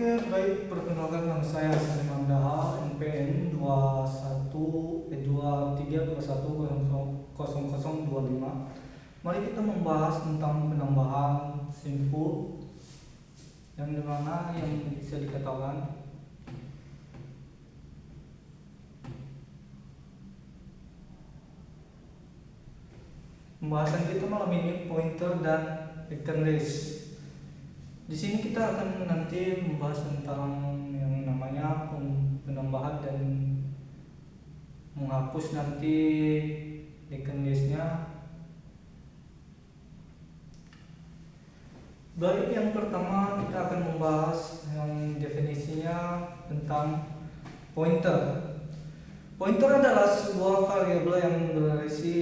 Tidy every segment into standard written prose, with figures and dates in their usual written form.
Oke, baik, perkenalkan nama saya Salim Amdaha, NPM 23210025. Mari kita membahas tentang penambahan simpul yang dimana yang bisa dikatakan pembahasan kita malam ini pointer dan return list. Di sini kita akan nanti membahas tentang yang namanya penambahan dan menghapus nanti return list-nya. Baik, yang pertama kita akan membahas yang definisinya tentang pointer. Pointer adalah sebuah variabel yang berisi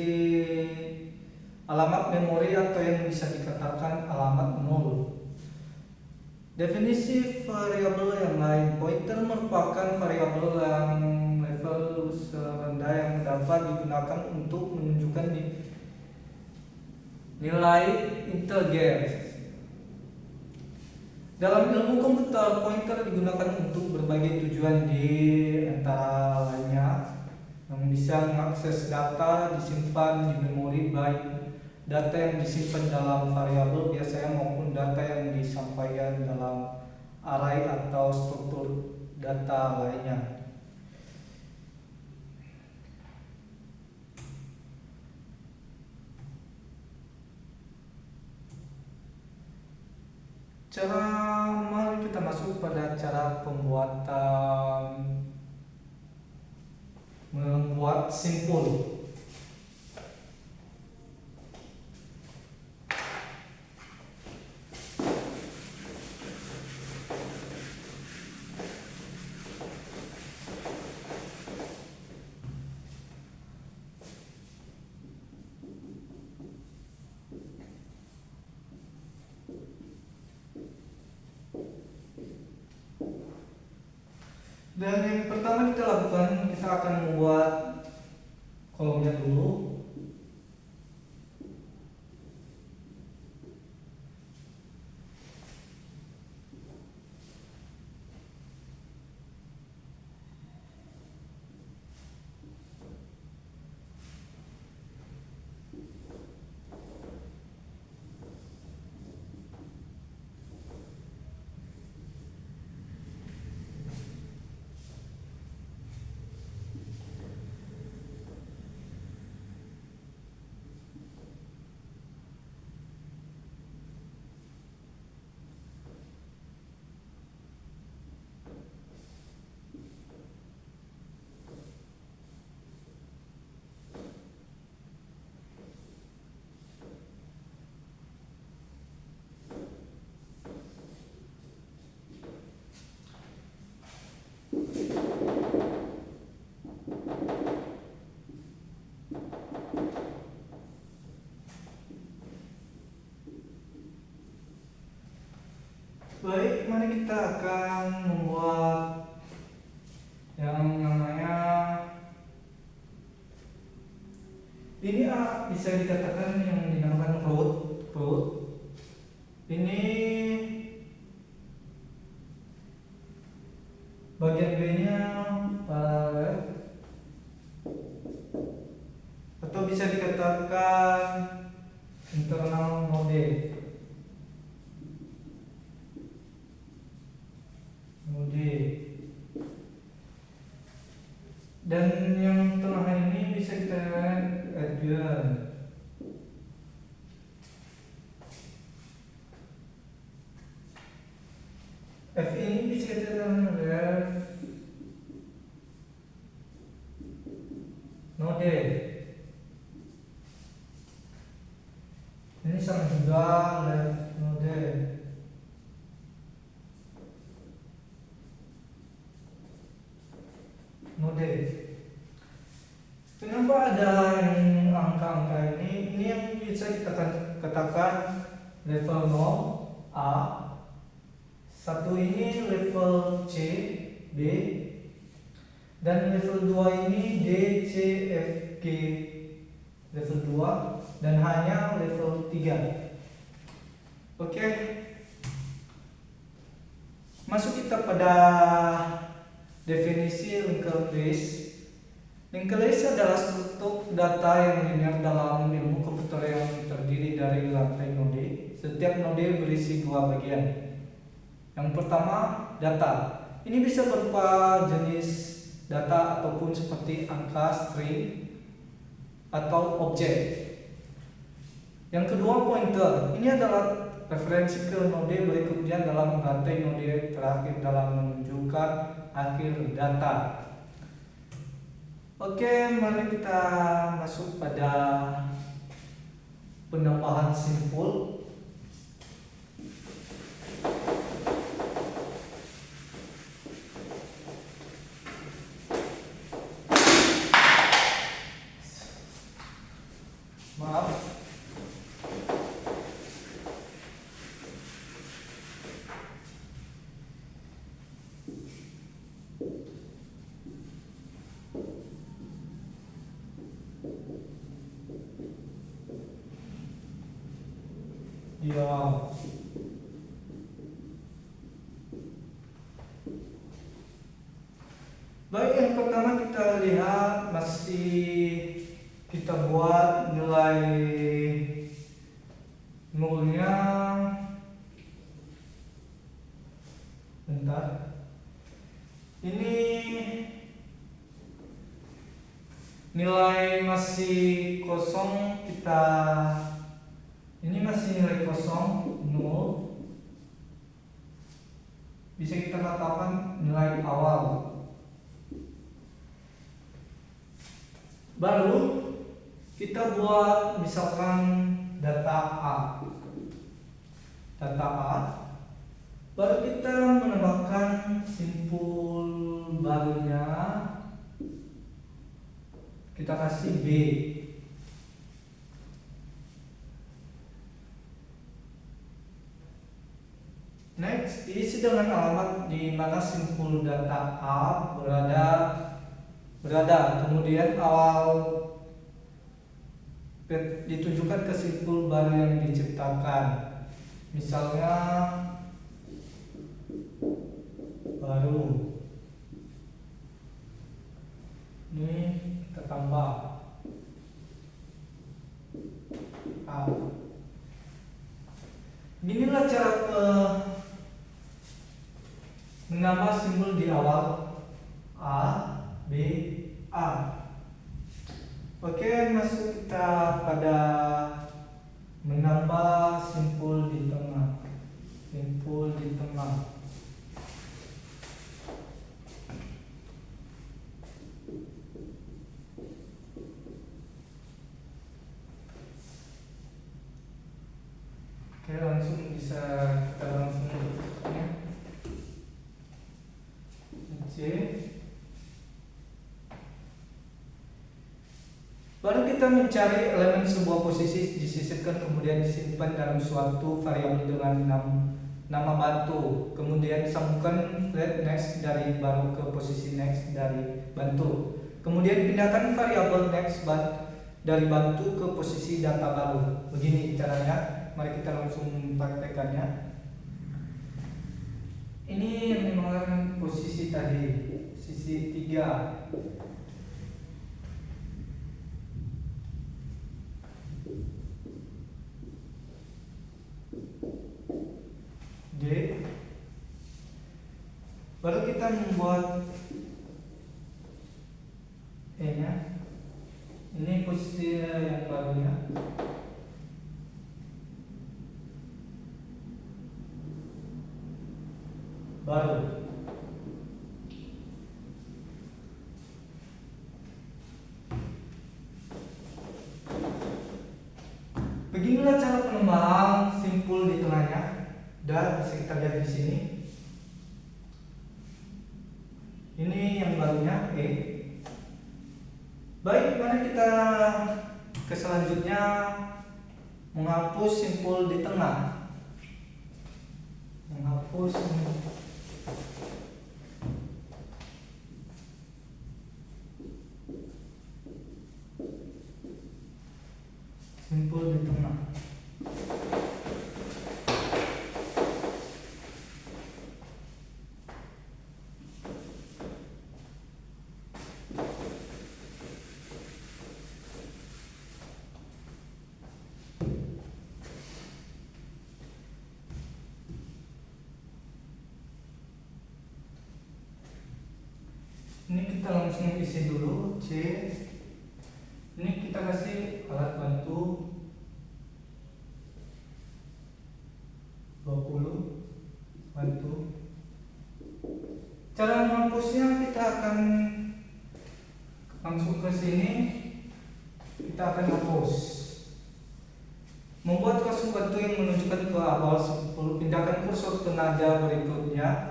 alamat memori atau yang bisa dikatakan alamat nol. Definisi variabel yang lain, pointer merupakan variabel yang level serendah yang dapat digunakan untuk menunjukkan nilai integer. Dalam ilmu komputer, pointer digunakan untuk berbagai tujuan, di antara lainnya yang bisa mengakses data disimpan di memori, baik data yang disimpan dalam variabel biasanya maupun data yang disampaikan dalam array atau struktur data lainnya. Mari kita masuk pada cara membuat simpul. Dan yang pertama kita lakukan, kita akan membuat kolomnya dulu. Baik, mari kita akan membuat yang namanya ini bisa dikatakan yang dinamakan root. Ini bagian B-nya paralel atau bisa dikatakan internal node. Dan yang tengah ini bisa kita adjourn. F ini bisa kita ref node. Ini sama juga left node. Kenapa ada yang angka-angka ini? Ini yang bisa kita katakan level 0 A, satu ini level C, B, dan level 2 ini D, C, F, G, level 2, dan hanya level 3. Oke. Masuk kita pada definisi linked list. Linked list adalah struktur data yang linear dalam ilmu komputer yang terdiri dari rantai node. Setiap node berisi dua bagian. Yang pertama, data. Ini bisa berupa jenis data ataupun seperti angka, string, atau objek. Yang kedua, pointer. Ini adalah referensi ke node berikutnya dalam rantai node terakhir dalam menunjukkan akhir data. Oke, mari kita masuk pada penambahan simpul. Maaf. Diam. Baik, yang pertama kita lihat masih kita buat nilai nolnya. Bentar. Ini nilai masih kosong, ini masih nilai kosong, 0. Bisa kita katakan nilai awal. Baru kita buat misalkan data A. Baru kita menambahkan simpul barunya. Kita kasih B. Next, diisi dengan alamat di mana simpul data A berada. Kemudian awal ditujukan ke simpul baru yang diciptakan. Misalnya baru. Ini kita tambah A. Inilah cara menambah simbol di awal A, B, A. Oke, masuk kita pada menambah simpul di tengah. Oke, langsung bisa kita langsung ya. C. Baru kita mencari elemen sebuah posisi, disisipkan kemudian disimpan dalam suatu variabel dengan nama bantu. Kemudian sambungkan let next dari baru ke posisi next dari bantu. Kemudian pindahkan variabel next dari bantu ke posisi data baru. Begini caranya. Mari kita langsung praktekannya. Ini yang memang posisi tadi, posisi 3. D. Baru kita membuat E-nya. Ini posisi yang barunya. Baru. Beginilah cara penambahan simpul di tengahnya. Dan bisa kita lihat di sini. Ini yang barunya E. Baik, mari kita ke selanjutnya menghapus simpul di tengah. Menghapus simpul di tengah. kita langsung isi dulu C. Ini kita kasih alat bantu 20 bantu. Cara menghapusnya kita akan langsung ke sini, kita akan hapus. Membuat kasus bantu yang menunjukkan ke awal 10, pindahkan kursor ke nada berikutnya.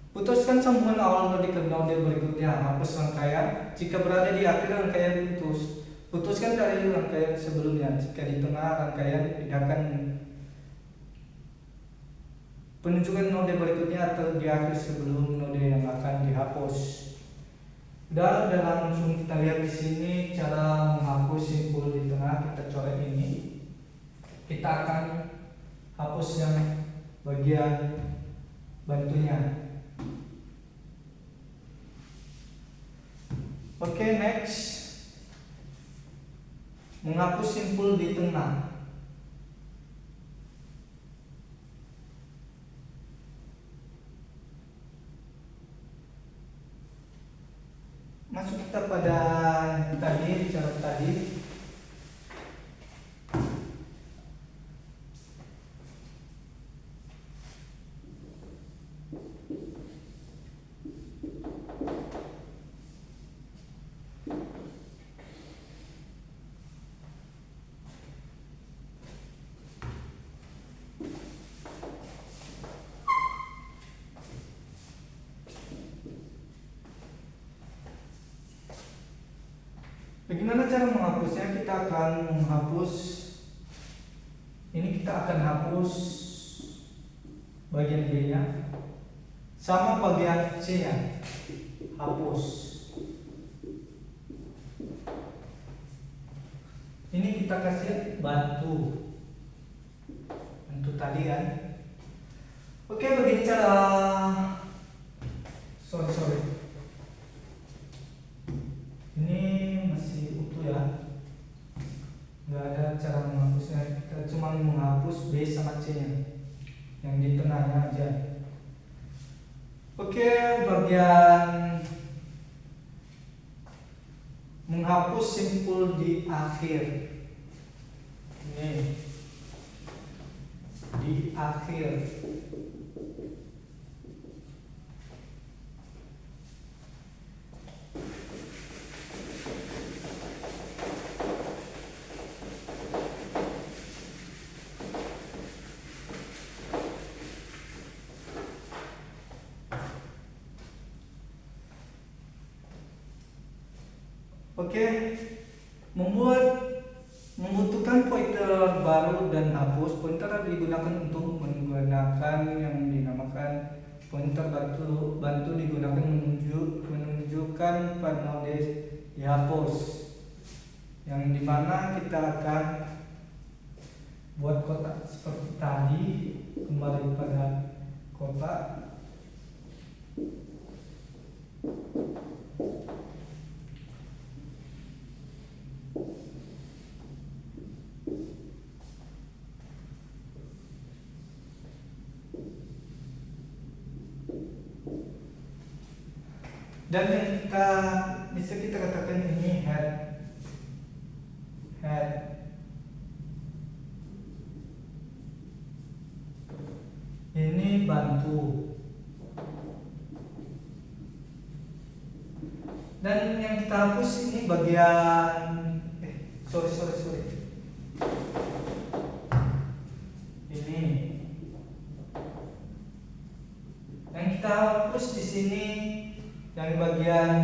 Putuskan sambungan awal node ke node berikutnya. Hapus rangkaian. Jika berada di akhir rangkaian putuskan dari rangkaian sebelumnya. Jika di tengah rangkaian, pindahkan penunjukan node berikutnya atau di akhir sebelum node yang akan dihapus. Udah langsung kita lihat di sini cara menghapus simpul di tengah. Kita coret ini. Kita akan hapus yang bagian bantunya. Oke, next. Menghapus simpul di tengah. Masuk kita pada tadi, cara tadi. Bagaimana cara menghapusnya? Kita akan menghapus ini, kita akan hapus bagian B nya sama bagian C nya, hapus. Ini kita kasih bantu tadi kan. Oke, begini cara. Sorry. Ini masih utuh ya, nggak ada cara menghapusnya. Kita cuma menghapus B sama C nya, yang di tengahnya aja. Oke, bagian menghapus simpul di akhir. Ini di akhir. Oke, membutuhkan pointer baru dan hapus. Pointer digunakan untuk menggunakan yang dinamakan pointer bantu digunakan menunjukkan pada node dihapus, yang dimana kita akan buat kotak seperti tadi, kembali pada kotak. Dan yang bisa kita katakan ini head. Ini bantu. Dan yang kita hapus ini bagian sorry. Ini. Yang kita hapus di sini yang bagian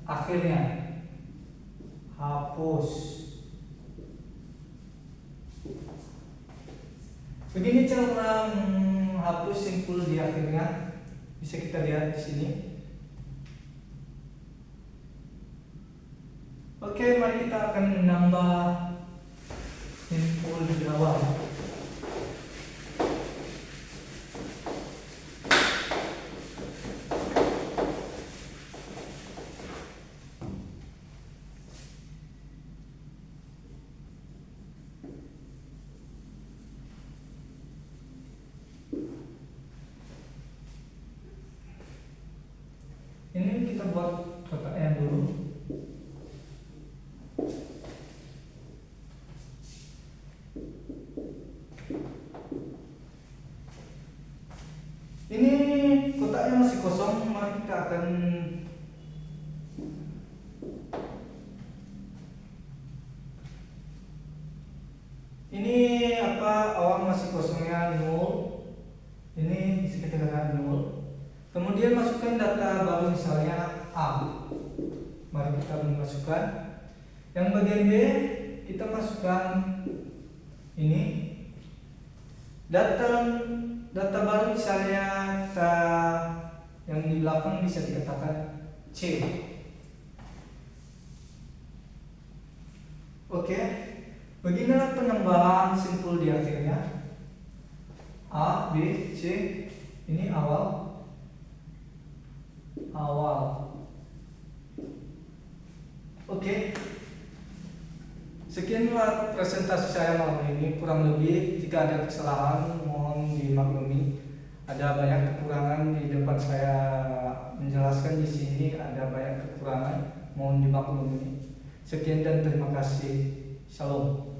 akhirnya, hapus. Begini cara menghapus simpul di akhirnya, bisa kita lihat di sini. Oke, mari kita akan menambah simpul di awal. Ini kita buat kotaknya dulu. Ini kotaknya masih kosong, mari kita akan ini awal masih kosongnya 0. Ini bisa kita katakan 0. Kemudian masukkan data baru, misalnya A. Mari kita masukkan. Yang bagian B kita masukkan ini data baru, misalnya yang di belakang bisa dikatakan C. Oke, beginilah penambahan simpul di akhirnya. A, B, C, ini awal. Oke. Sekianlah presentasi saya malam ini. Kurang lebih jika ada kesalahan mohon dimaklumi. Ada banyak kekurangan di depan saya menjelaskan di sini, ada banyak kekurangan, mohon dimaklumi. Sekian dan terima kasih. Shalom.